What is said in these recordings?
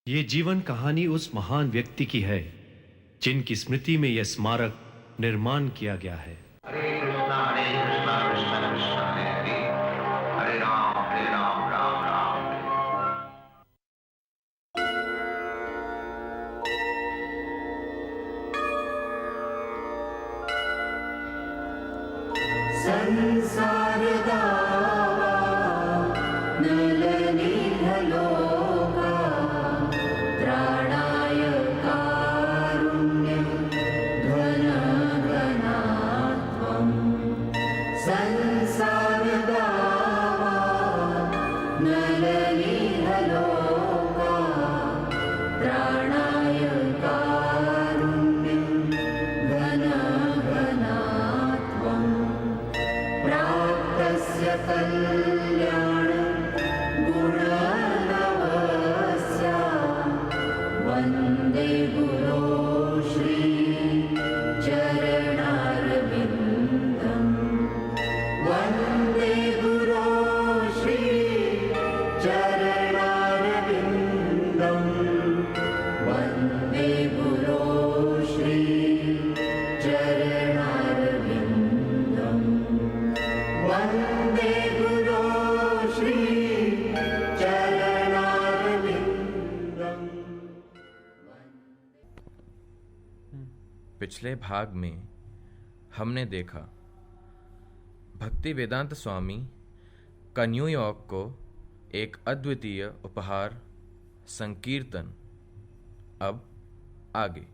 ये जीवन कहानी उस महान व्यक्ति की है जिनकी स्मृति में यह स्मारक निर्माण किया गया है। हरे कृष्णा कृष्णा कृष्णा हरे हरे, हरे राम राम राम हरे। संसार दावा नलनीहलोका त्राणाय कारुण्यं घनघनात्वं। संसार दावा नलनीहलोका त्राणाय कारुण्यं घनघनात्वम्। प्राप्तस्य कल्याणं गुणनवस्य वन्दे गुरो श्री चरणारविन्दम्। वन्दे गुरो श्री चरणारविन्दम्। वन्दे गुरो श्री चरणारविन्दम्। वन्दे गुरो श्री चरणारविन्दम्। पिछले भाग में हमने देखा भक्ति वेदांत स्वामी का न्यूयॉर्क को एक अद्वितीय उपहार संकीर्तन। अब आगे।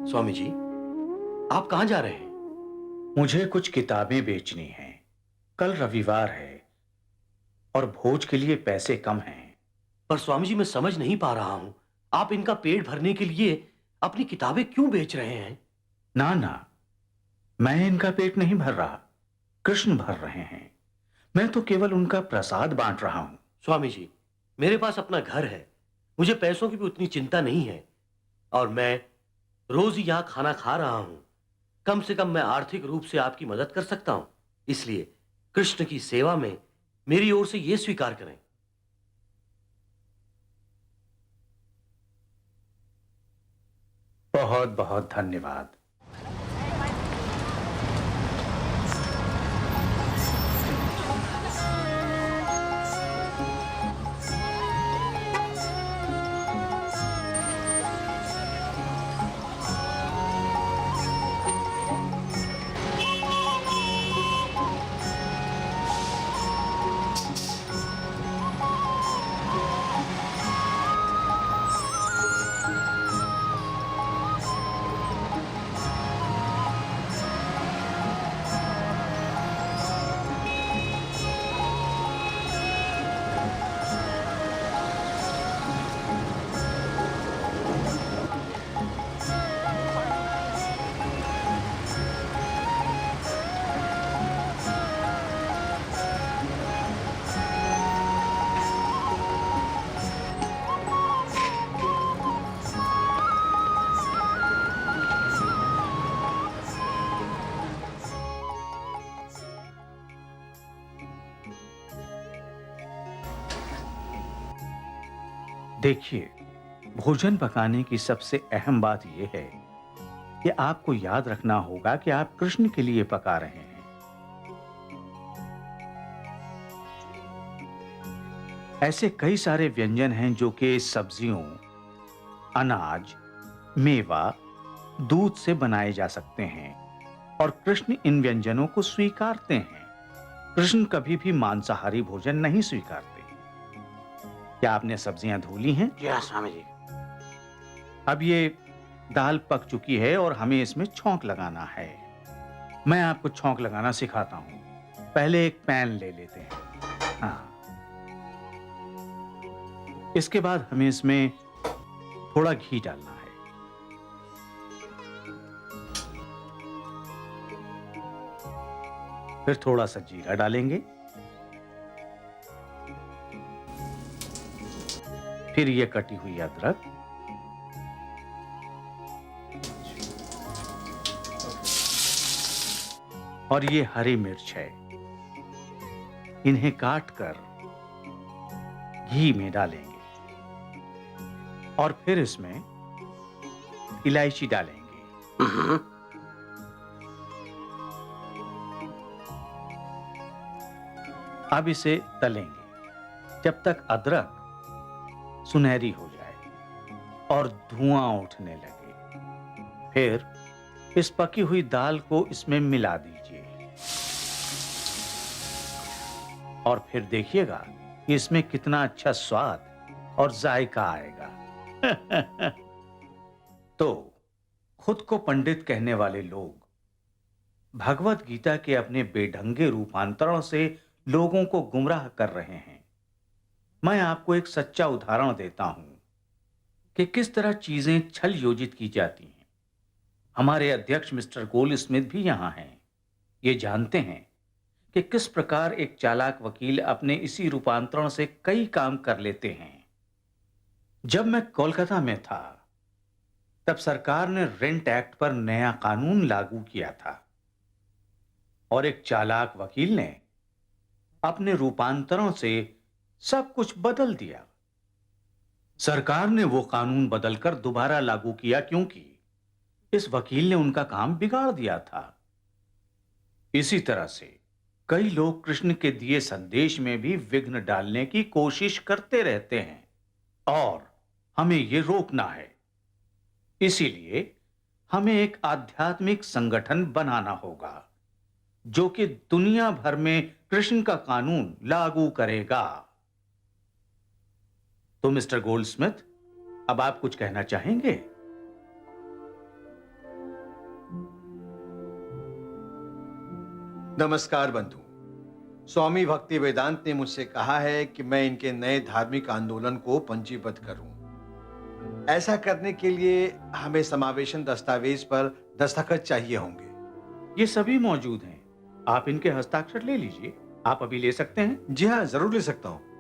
स्वामी जी, आप कहां जा रहे हैं? मुझे कुछ किताबें बेचनी हैं। कल रविवार है और भोज के लिए पैसे कम हैं। पर स्वामी जी, मैं समझ नहीं पा रहा हूं, आप इनका पेट भरने के लिए अपनी किताबें क्यों बेच रहे हैं? ना ना, मैं इनका पेट नहीं भर रहा, कृष्ण भर रहे हैं। मैं तो केवल उनका प्रसाद बांट रहा हूं। स्वामी जी, मेरे पास अपना घर है, मुझे पैसों की भी उतनी चिंता नहीं है और मैं रोज ही यहां खाना खा रहा हूं। कम से कम मैं आर्थिक रूप से आपकी मदद कर सकता हूं, इसलिए कृष्ण की सेवा में मेरी ओर से यह स्वीकार करें। बहुत बहुत धन्यवाद। देखिए, भोजन पकाने की सबसे अहम बात यह है कि आपको याद रखना होगा कि आप कृष्ण के लिए पका रहे हैं। ऐसे कई सारे व्यंजन हैं जो कि सब्जियों, अनाज, मेवा, दूध से बनाए जा सकते हैं और कृष्ण इन व्यंजनों को स्वीकारते हैं। कृष्ण कभी भी मांसाहारी भोजन नहीं स्वीकारते। क्या आपने सब्जियां धो ली हैं? जी हाँ स्वामी जी। अब ये दाल पक चुकी है और हमें इसमें छौंक लगाना है। मैं आपको छौंक लगाना सिखाता हूं। पहले एक पैन ले लेते हैं। हाँ, इसके बाद हमें इसमें थोड़ा घी डालना है। फिर थोड़ा सा जीरा डालेंगे। फिर ये कटी हुई अदरक, और ये हरी मिर्च है। इन्हें काटकर घी में डालेंगे और फिर इसमें इलायची डालेंगे। अब इसे तलेंगे जब तक अदरक सुनहरी हो जाए और धुआं उठने लगे। फिर इस पकी हुई दाल को इसमें मिला दीजिए और फिर देखिएगा कि इसमें कितना अच्छा स्वाद और जायका आएगा। तो खुद को पंडित कहने वाले लोग भगवत गीता के अपने बेढंगे रूपांतरण से लोगों को गुमराह कर रहे हैं। मैं आपको एक सच्चा उदाहरण देता हूं कि किस तरह चीजें छल योजित की जाती हैं। हमारे अध्यक्ष मिस्टर गोल्डस्मिथ भी यहां हैं। ये जानते हैं कि किस प्रकार एक चालाक वकील अपने इसी रूपांतरण से कई काम कर लेते हैं। जब मैं कोलकाता में था तब सरकार ने रेंट एक्ट पर नया कानून लागू किया था और एक चालाक वकील ने अपने रूपांतरण से सब कुछ बदल दिया। सरकार ने वो कानून बदलकर दोबारा लागू किया क्योंकि इस वकील ने उनका काम बिगाड़ दिया था। इसी तरह से कई लोग कृष्ण के दिए संदेश में भी विघ्न डालने की कोशिश करते रहते हैं और हमें यह रोकना है। इसीलिए हमें एक आध्यात्मिक संगठन बनाना होगा जो कि दुनिया भर में कृष्ण का कानून लागू करेगा। तो मिस्टर गोल्डस्मिथ, अब आप कुछ कहना चाहेंगे? नमस्कार बंधु। स्वामी भक्ति वेदांत ने मुझसे कहा है कि मैं इनके नए धार्मिक आंदोलन को पंजीबद्ध करूं। ऐसा करने के लिए हमें समावेशन दस्तावेज पर दस्तखत चाहिए होंगे। ये सभी मौजूद हैं। आप इनके हस्ताक्षर ले लीजिए। आप अभी ले सकते हैं? जी हाँ, जरूर ले सकता हूं।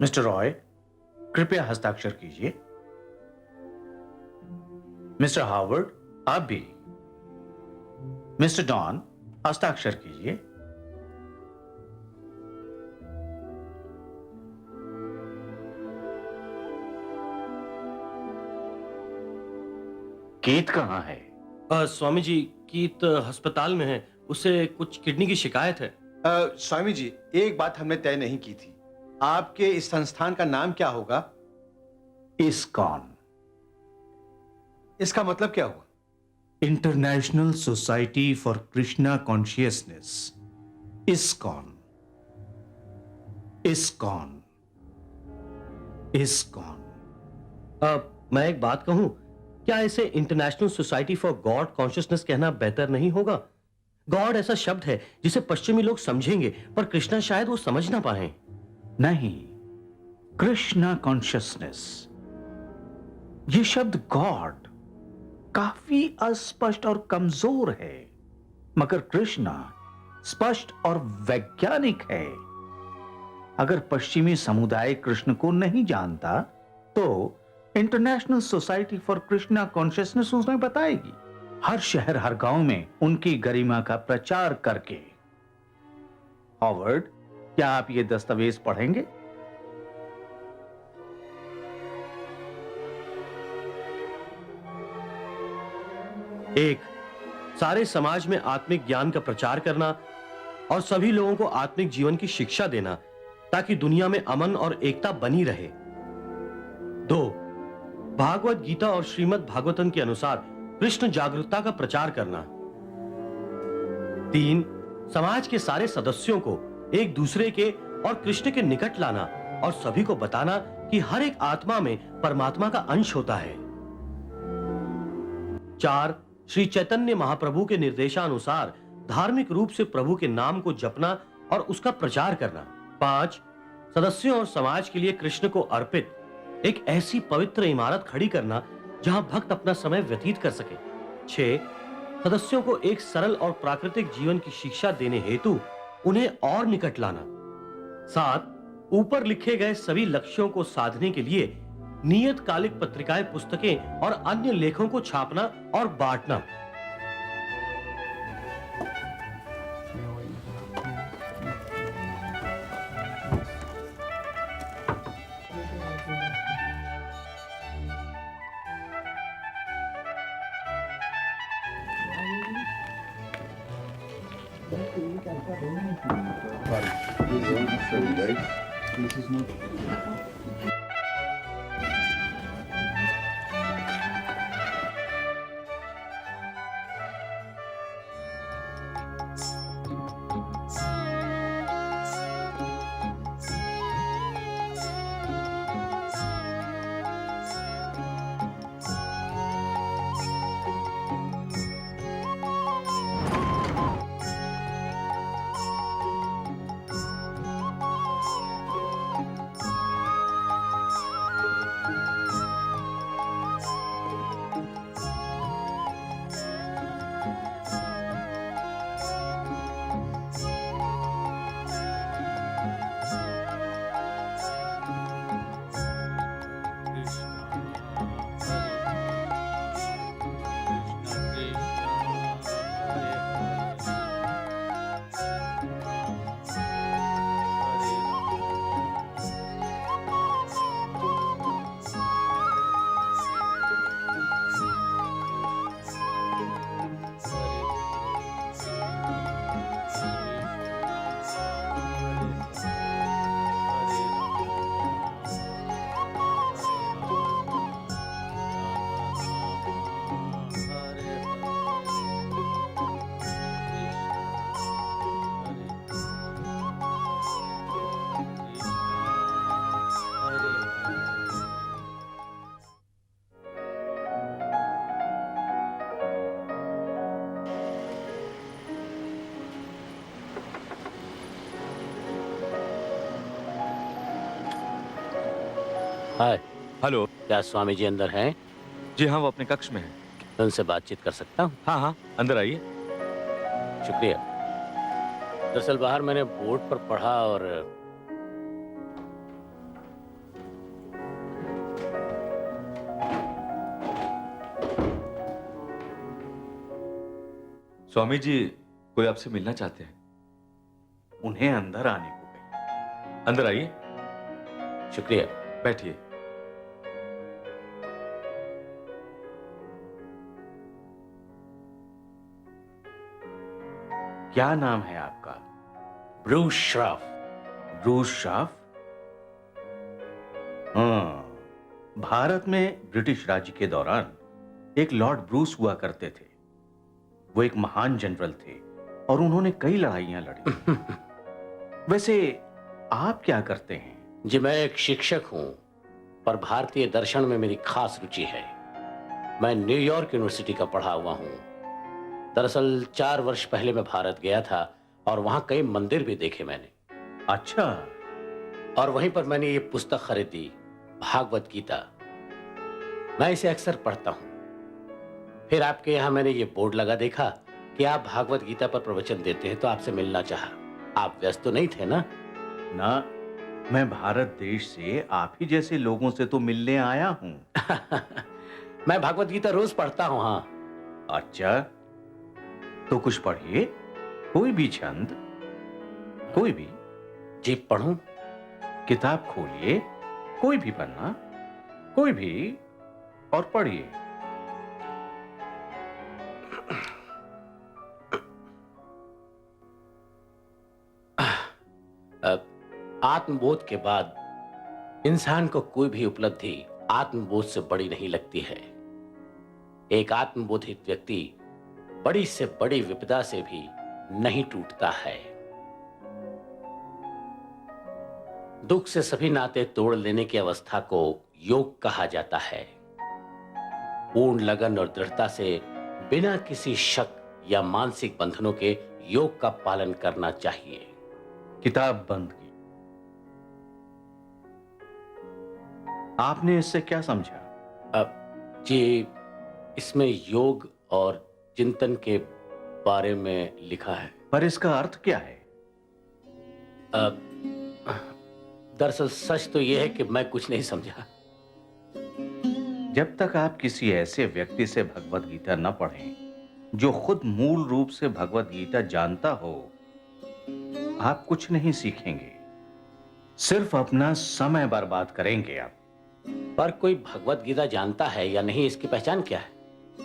मिस्टर रॉय, कृपया हस्ताक्षर कीजिए। मिस्टर हार्वर्ड, आप भी। मिस्टर डॉन, हस्ताक्षर कीजिए। कीत कहां है? स्वामी जी, कीत अस्पताल में है। उसे कुछ किडनी की शिकायत है। स्वामी जी, एक बात हमने तय नहीं की थी। आपके इस संस्थान का नाम क्या होगा? इस्कॉन। इसका मतलब क्या हुआ? International society for Krishna consciousness. ISKCON, ISKCON, ISKCON. मैं एक बात कहूं, क्या इसे international society for God consciousness कहना बेहतर नहीं होगा? गॉड ऐसा शब्द है जिसे पश्चिमी लोग समझेंगे, पर कृष्णा शायद वो समझ ना पाए। नहीं, कृष्णा कॉन्शियसनेस, ये शब्द गॉड काफी अस्पष्ट और कमजोर है, मगर कृष्णा स्पष्ट और वैज्ञानिक है। अगर पश्चिमी समुदाय कृष्ण को नहीं जानता तो international society for Krishna consciousness उन्हें बताएगी। हर शहर, हर गांव में उनकी गरिमा का प्रचार करके। हॉवर्ड, क्या आप ये दस्तावेज पढ़ेंगे? एक, सारे समाज में आत्मिक ज्ञान का प्रचार करना और सभी लोगों को आत्मिक जीवन की शिक्षा देना ताकि दुनिया में अमन और एकता बनी रहे। 2, भागवत गीता और श्रीमद् भागवतम के अनुसार कृष्ण जागरूकता का प्रचार करना। 3, समाज के सारे सदस्यों को एक दूसरे के और कृष्ण के निकट लाना और सभी को बताना कि हर एक आत्मा में परमात्मा का अंश होता है। 4, श्री चैतन्य महाप्रभु के निर्देशानुसार धार्मिक रूप से प्रभु के नाम को जपना और उसका प्रचार करना। 5, सदस्यों और समाज के लिए कृष्ण को अर्पित एक ऐसी पवित्र इमारत खड़ी करना जहां भक्त अपना समय व्यतीत कर सके। 6, सदस्यों को एक सरल और प्राकृतिक जीवन की शिक्षा देने हेतु उन्हें और निकट लाना। 7, ऊपर लिखे गए सभी लक्ष्यों को साधने के लिए नियतकालिक पत्रिकाएं, पुस्तकें और अन्य लेखों को छापना और बांटना। हाय। हेलो। क्या स्वामी जी अंदर हैं? जी हाँ, वो अपने कक्ष में है। मैं उनसे बातचीत कर सकता हूँ? हाँ हाँ, अंदर आइए। शुक्रिया। दरअसल बाहर मैंने बोर्ड पर पढ़ा और स्वामी जी कोई आपसे मिलना चाहते हैं। उन्हें अंदर आने को कहिए। अंदर आइए। शुक्रिया। बैठिए। क्या नाम है आपका? ब्रूस श्राफ। ब्रूस श्राफ? हाँ, भारत में ब्रिटिश राज्य के दौरान एक लॉर्ड ब्रूस हुआ करते थे। वो एक महान जनरल थे और उन्होंने कई लड़ाइयां लड़ी। वैसे आप क्या करते हैं? जी मैं एक शिक्षक हूं, पर भारतीय दर्शन में मेरी खास रुचि है। मैं न्यूयॉर्क यूनिवर्सिटी का पढ़ा हुआ हूं। दरअसल 4 वर्ष पहले मैं भारत गया था और वहां कई मंदिर भी देखे मैंने। अच्छा। और वहीं पर मैंने ये पुस्तक खरीदी, भागवत गीता। मैं इसे अक्सर पढ़ता हूं। फिर आपके यहां मैंने ये बोर्ड लगा देखा कि आप भागवत गीता पर प्रवचन देते हैं, तो आपसे मिलना चाहा। आप व्यस्त तो नहीं थे ना? ना, मैं भारत देश से आप ही जैसे लोगों से तो मिलने आया हूं। मैं भागवत गीता रोज पढ़ता हूं। हाँ। अच्छा, तो कुछ पढ़िए, कोई भी छंद, कोई भी। जी पढ़ूं? किताब खोलिए, कोई भी पन्ना, कोई भी, और पढ़िए। आत्मबोध के बाद इंसान को कोई भी उपलब्धि आत्मबोध से बड़ी नहीं लगती है। एक आत्मबोधित व्यक्ति बड़ी से बड़ी विपदा से भी नहीं टूटता है। दुख से सभी नाते तोड़ लेने की अवस्था को योग कहा जाता है। पूर्ण लगन और दृढ़ता से बिना किसी शक या मानसिक बंधनों के योग का पालन करना चाहिए। किताब बंद की। आपने इससे क्या समझा? अब जी, इसमें योग और चिंतन के बारे में लिखा है। पर इसका अर्थ क्या है? दरअसल सच तो यह है कि मैं कुछ नहीं समझा। जब तक आप किसी ऐसे व्यक्ति से भगवत गीता न पढ़ें जो खुद मूल रूप से भगवत गीता जानता हो, आप कुछ नहीं सीखेंगे, सिर्फ अपना समय बर्बाद करेंगे आप। पर कोई भगवत गीता जानता है या नहीं, इसकी पहचान क्या है?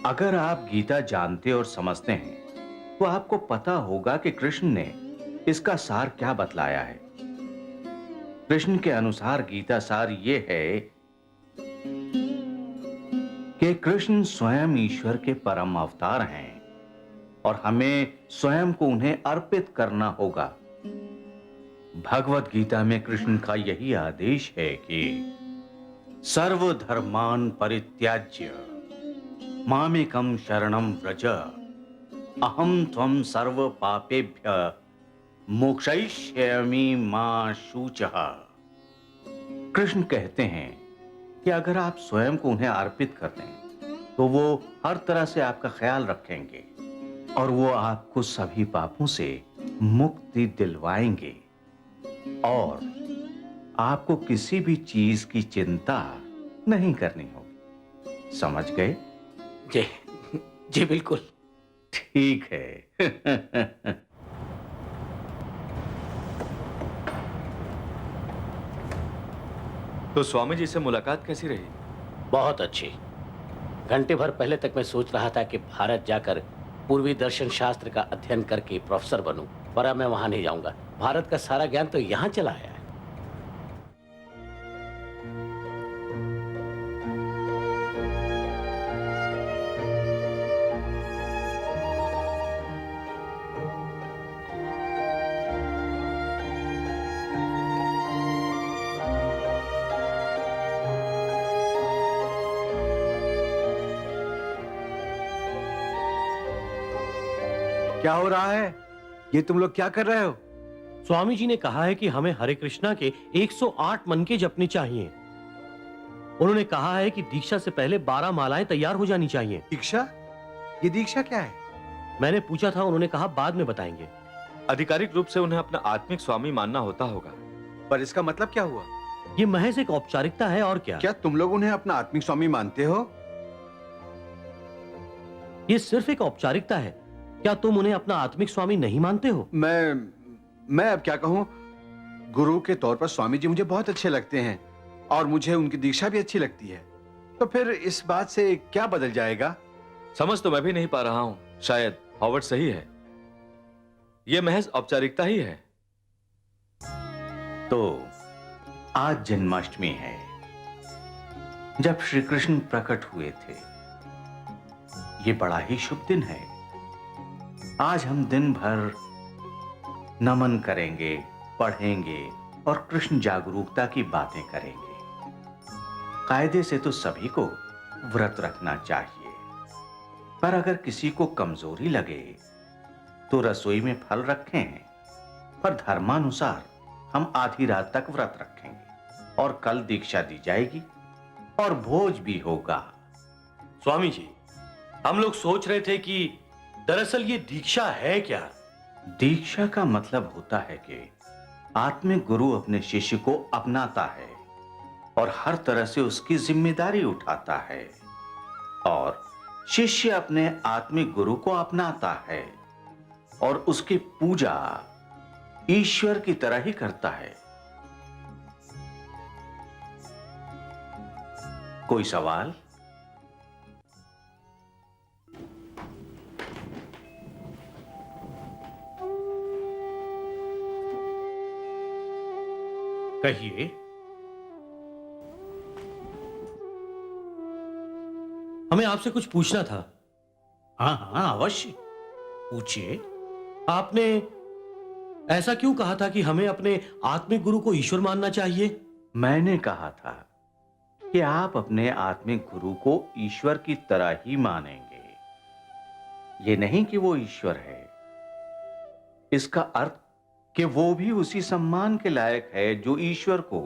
अगर आप गीता जानते और समझते हैं तो आपको पता होगा कि कृष्ण ने इसका सार क्या बतलाया है। कृष्ण के अनुसार गीता सार ये है कि कृष्ण स्वयं ईश्वर के परम अवतार हैं और हमें स्वयं को उन्हें अर्पित करना होगा। भगवत गीता में कृष्ण का यही आदेश है कि सर्वधर्मान परित्याज्य मामेकं शरणं व्रज अहम त्वं सर्व पापेभ्य मोक्षयिष्यामि मा शुचः। कृष्ण कहते हैं कि अगर आप स्वयं को उन्हें अर्पित कर दें तो वो हर तरह से आपका ख्याल रखेंगे और वो आपको सभी पापों से मुक्ति दिलवाएंगे और आपको किसी भी चीज की चिंता नहीं करनी होगी। समझ गए? जी जी बिल्कुल। ठीक है। तो स्वामी जी से मुलाकात कैसी रही? बहुत अच्छी। घंटे भर पहले तक मैं सोच रहा था कि भारत जाकर पूर्वी दर्शन शास्त्र का अध्ययन करके प्रोफेसर बनूं, पर अब मैं वहां नहीं जाऊंगा। भारत का सारा ज्ञान तो यहां चला आया है। क्या हो रहा है? ये तुम लोग क्या कर रहे हो? स्वामी जी ने कहा है कि हमें हरे कृष्णा के 108 मनके जपने चाहिए। उन्होंने कहा है कि दीक्षा से पहले 12 मालाएं तैयार हो जानी चाहिए। दीक्षा? ये दीक्षा क्या है? मैंने पूछा था, उन्होंने कहा बाद में बताएंगे। आधिकारिक रूप से उन्हें अपना आत्मिक स्वामी मानना होता होगा। पर इसका मतलब क्या हुआ? ये महज एक औपचारिकता है और क्या। क्या तुम लोग उन्हें अपना आत्मिक स्वामी मानते हो? ये सिर्फ एक औपचारिकता है। क्या तुम उन्हें अपना आत्मिक स्वामी नहीं मानते हो? मैं अब क्या कहूं? गुरु के तौर पर स्वामी जी मुझे बहुत अच्छे लगते हैं और मुझे उनकी दीक्षा भी अच्छी लगती है। तो फिर इस बात से क्या बदल जाएगा? समझ तो मैं भी नहीं पा रहा हूं। शायद हॉवर्ड सही है, यह महज औपचारिकता ही है। तो आज जन्माष्टमी है, जब श्री कृष्ण प्रकट हुए थे। ये बड़ा ही शुभ दिन है। आज हम दिन भर नमन करेंगे, पढ़ेंगे और कृष्ण जागरूकता की बातें करेंगे। कायदे से तो सभी को व्रत रखना चाहिए, पर अगर किसी को कमजोरी लगे तो रसोई में फल रखें। पर धर्मानुसार हम आधी रात तक व्रत रखेंगे और कल दीक्षा दी जाएगी और भोज भी होगा। स्वामी जी, हम लोग सोच रहे थे कि दरअसल ये दीक्षा है क्या? दीक्षा का मतलब होता है कि आत्मिक गुरु अपने शिष्य को अपनाता है और हर तरह से उसकी जिम्मेदारी उठाता है और शिष्य अपने आत्मिक गुरु को अपनाता है और उसकी पूजा ईश्वर की तरह ही करता है। कोई सवाल? कहिए। हमें आपसे कुछ पूछना था। हाँ हाँ, अवश्य पूछिए। आपने ऐसा क्यों कहा था कि हमें अपने आत्मिक गुरु को ईश्वर मानना चाहिए? मैंने कहा था कि आप अपने आत्मिक गुरु को ईश्वर की तरह ही मानेंगे। ये नहीं कि वो ईश्वर है। इसका अर्थ कि वो भी उसी सम्मान के लायक है जो ईश्वर को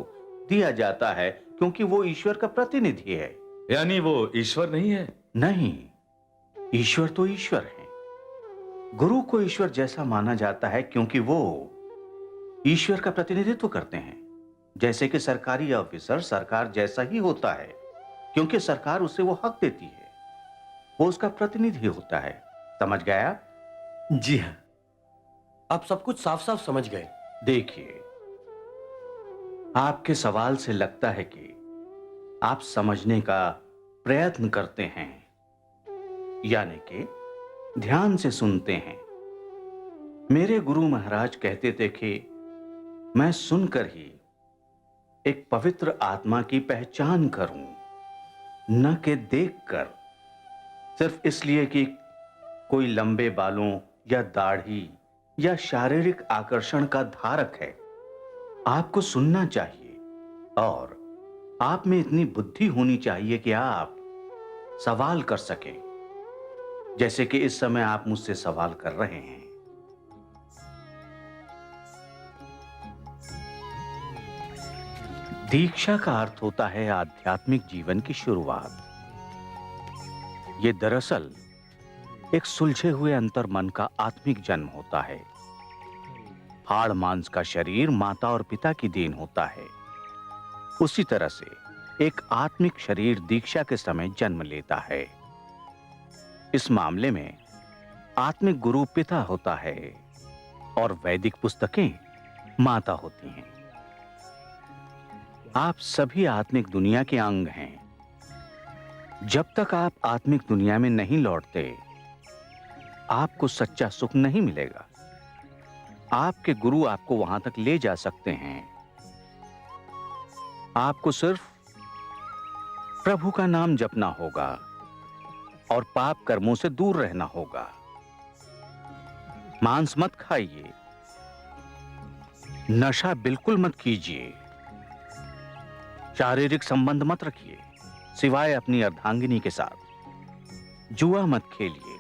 दिया जाता है, क्योंकि वो ईश्वर का प्रतिनिधि है। यानी वो ईश्वर नहीं है? नहीं, ईश्वर तो ईश्वर है। गुरु को ईश्वर जैसा माना जाता है क्योंकि वो ईश्वर का प्रतिनिधित्व करते हैं। जैसे कि सरकारी ऑफिसर सरकार जैसा ही होता है, क्योंकि सरकार उसे वो हक देती है। वो उसका प्रतिनिधि होता है। समझ गया? जी हाँ, आप सब कुछ साफ साफ समझ गए। देखिए, आपके सवाल से लगता है कि आप समझने का प्रयत्न करते हैं, यानी कि ध्यान से सुनते हैं। मेरे गुरु महाराज कहते थे कि मैं सुनकर ही एक पवित्र आत्मा की पहचान करूं, न कि देखकर। सिर्फ इसलिए कि कोई लंबे बालों या दाढ़ी या शारीरिक आकर्षण का धारक है। आपको सुनना चाहिए और आप में इतनी बुद्धि होनी चाहिए कि आप सवाल कर सकें, जैसे कि इस समय आप मुझसे सवाल कर रहे हैं। दीक्षा का अर्थ होता है आध्यात्मिक जीवन की शुरुआत। यह दरअसल एक सुलझे हुए अंतर्मन का आत्मिक जन्म होता है। हाड़ मांस का शरीर माता और पिता की देन होता है। उसी तरह से एक आत्मिक शरीर दीक्षा के समय जन्म लेता है। इस मामले में आत्मिक गुरु पिता होता है और वैदिक पुस्तकें माता होती हैं। आप सभी आत्मिक दुनिया के अंग हैं। जब तक आप आत्मिक दुनिया में नहीं लौटते, आपको सच्चा सुख नहीं मिलेगा। आपके गुरु आपको वहां तक ले जा सकते हैं। आपको सिर्फ प्रभु का नाम जपना होगा और पाप कर्मों से दूर रहना होगा। मांस मत खाइए, नशा बिल्कुल मत कीजिए, शारीरिक संबंध मत रखिए सिवाय अपनी अर्धांगिनी के साथ। जुआ मत खेलिए।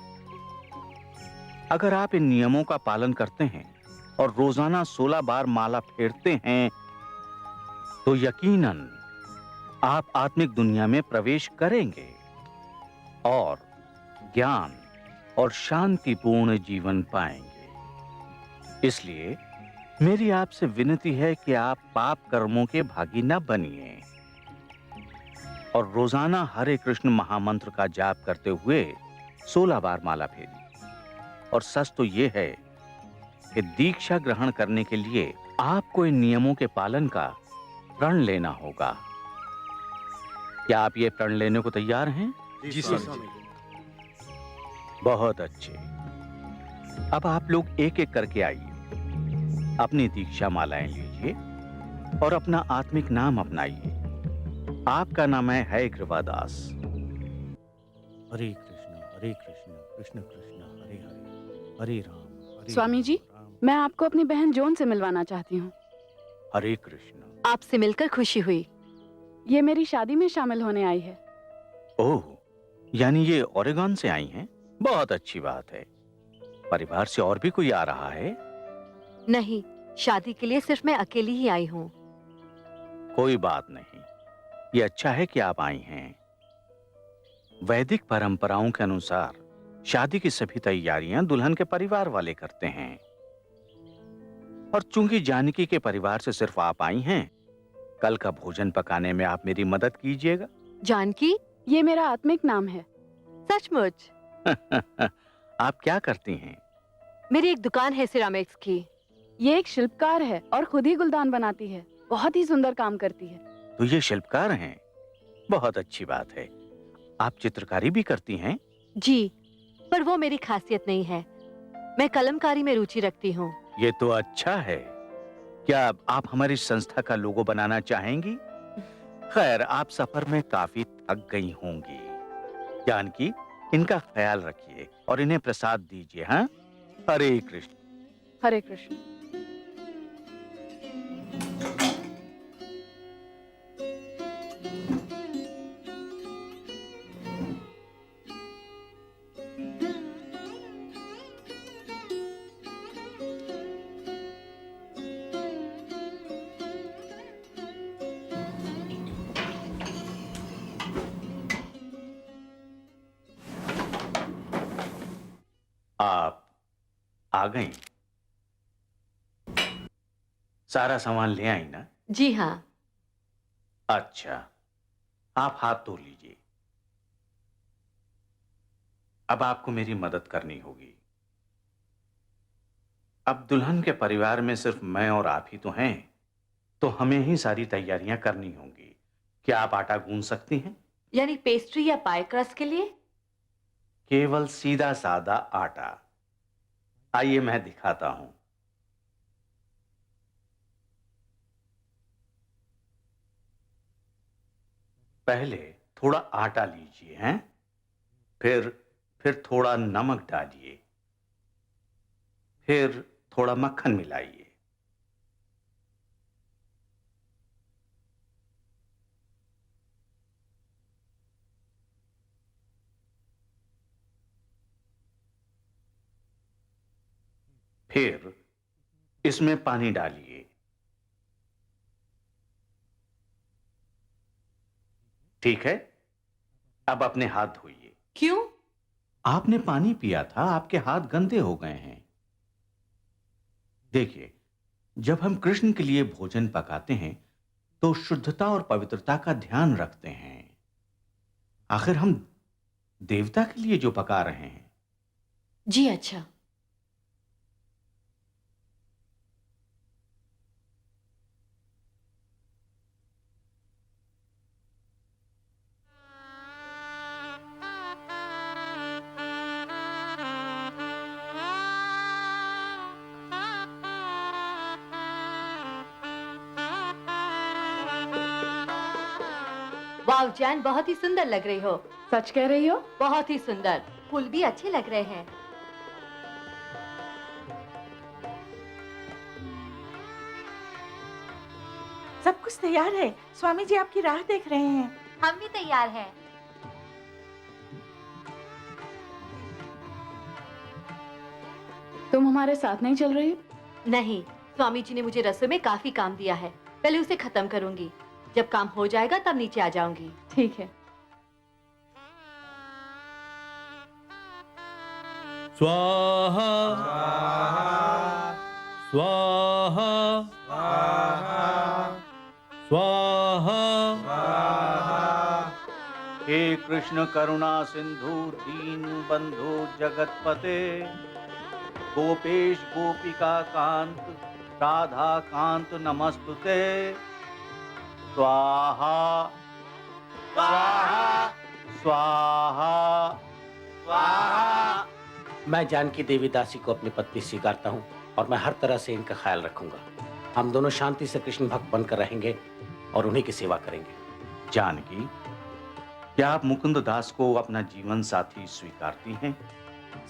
अगर आप इन नियमों का पालन करते हैं और रोजाना 16 बार माला फेरते हैं, तो यकीनन आप आत्मिक दुनिया में प्रवेश करेंगे और ज्ञान और शांतिपूर्ण जीवन पाएंगे। इसलिए मेरी आपसे विनती है कि आप पाप कर्मों के भागी न बनिए और रोजाना हरे कृष्ण महामंत्र का जाप करते हुए 16 बार माला फेरिए। और सच तो यह है कि दीक्षा ग्रहण करने के लिए आपको इन नियमों के पालन का प्रण लेना होगा। क्या आप ये प्रण लेने को तैयार हैं? जी स्वामी जी। बहुत अच्छे। अब आप लोग एक एक करके आइए, अपनी दीक्षा मालाएं लीजिए और अपना आत्मिक नाम अपनाइए। आपका नाम है हयग्रीवादास। हरे कृष्ण कृष्ण कृष्ण हरे हरे, हरे राम स्वामी जी, मैं आपको अपनी बहन जोन से मिलवाना चाहती हूँ। हरे कृष्ण। आपसे मिलकर खुशी हुई। ये मेरी शादी में शामिल होने आई है। ओह, यानी ये ओरेगन से आई हैं? बहुत अच्छी बात है। परिवार से और भी कोई आ रहा है? नहीं, शादी के लिए सिर्फ मैं अकेली ही आई हूँ। कोई बात नहीं, ये अच्छा है कि आप आई हैं। वैदिक परंपराओं के अनुसार शादी की सभी तैयारियां दुल्हन के परिवार वाले करते हैं, और चूंकि जानकी के परिवार से सिर्फ आप आई हैं, कल का भोजन पकाने में आप मेरी मदद कीजिएगा। जानकी? ये मेरा आत्मिक नाम है। सचमुच? आप क्या करती हैं? मेरी एक दुकान है सिरामिक्स की। ये एक शिल्पकार है और खुद ही गुलदान बनाती है। बहुत ही सुंदर काम करती है। तो ये शिल्पकार हैं? बहुत अच्छी बात है। आप चित्रकारी भी करती हैं? जी, पर वो मेरी खासियत नहीं है। मैं कलमकारी में रुचि रखती हूँ। ये तो अच्छा है, क्या आप हमारी संस्था का लोगो बनाना चाहेंगी? खैर, आप सफर में काफी थक गई होंगी। जानकी, इनका ख्याल रखिए और इन्हें प्रसाद दीजिए। हाँ, हरे कृष्ण। हरे कृष्ण। आप आ गई? सारा सामान ले आई ना? जी हाँ। अच्छा, आप हाथ धो लीजिए। अब आपको मेरी मदद करनी होगी। अब दुल्हन के परिवार में सिर्फ मैं और आप ही तो हैं, तो हमें ही सारी तैयारियां करनी होंगी। क्या आप आटा गूंथ सकती हैं? यानी पेस्ट्री या पाई क्रस्ट के लिए? केवल सीधा सादा आटा। आइए मैं दिखाता हूं। पहले थोड़ा आटा लीजिए, हैं? फिर थोड़ा नमक डालिए, फिर थोड़ा मक्खन मिलाइए। फिर इसमें पानी डालिए। ठीक है, अब अपने हाथ धोइए। क्यों? आपने पानी पिया था, आपके हाथ गंदे हो गए हैं। देखिए, जब हम कृष्ण के लिए भोजन पकाते हैं तो शुद्धता और पवित्रता का ध्यान रखते हैं। आखिर हम देवता के लिए जो पका रहे हैं। जी अच्छा। वाह जैन, बहुत ही सुंदर लग रही हो। सच कह रही हो? बहुत ही सुंदर। फूल भी अच्छे लग रहे हैं। सब कुछ तैयार है। स्वामी जी आपकी राह देख रहे हैं। हम भी तैयार हैं। तुम हमारे साथ नहीं चल रही हो? नहीं, स्वामी जी ने मुझे रसोई में काफी काम दिया है। पहले उसे खत्म करूंगी। जब काम हो जाएगा तब नीचे आ जाऊंगी। ठीक है। स्वाहा स्वाहा स्वाहा। हे कृष्ण करुणा सिंधु दीन बंधु जगतपते, गोपेश गोपिका कांत राधा कांत नमस्तुते। स्वाहा स्वाहा स्वाहा स्वाहा। मैं जानकी देवी दासी को अपनी पत्नी स्वीकारता हूँ और मैं हर तरह से इनका ख्याल रखूंगा। हम दोनों शांति से कृष्ण भक्त बनकर रहेंगे और उन्हीं की सेवा करेंगे। जानकी, क्या आप मुकुंद दास को अपना जीवन साथी स्वीकारती हैं?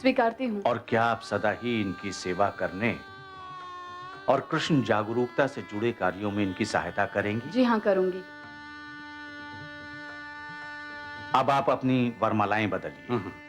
स्वीकारती हूँ। और क्या आप सदा ही इनकी सेवा करने और कृष्ण जागरूकता से जुड़े कार्यों में इनकी सहायता करेंगी? जी हाँ, करूंगी। अब आप अपनी वरमालाएं बदलिए।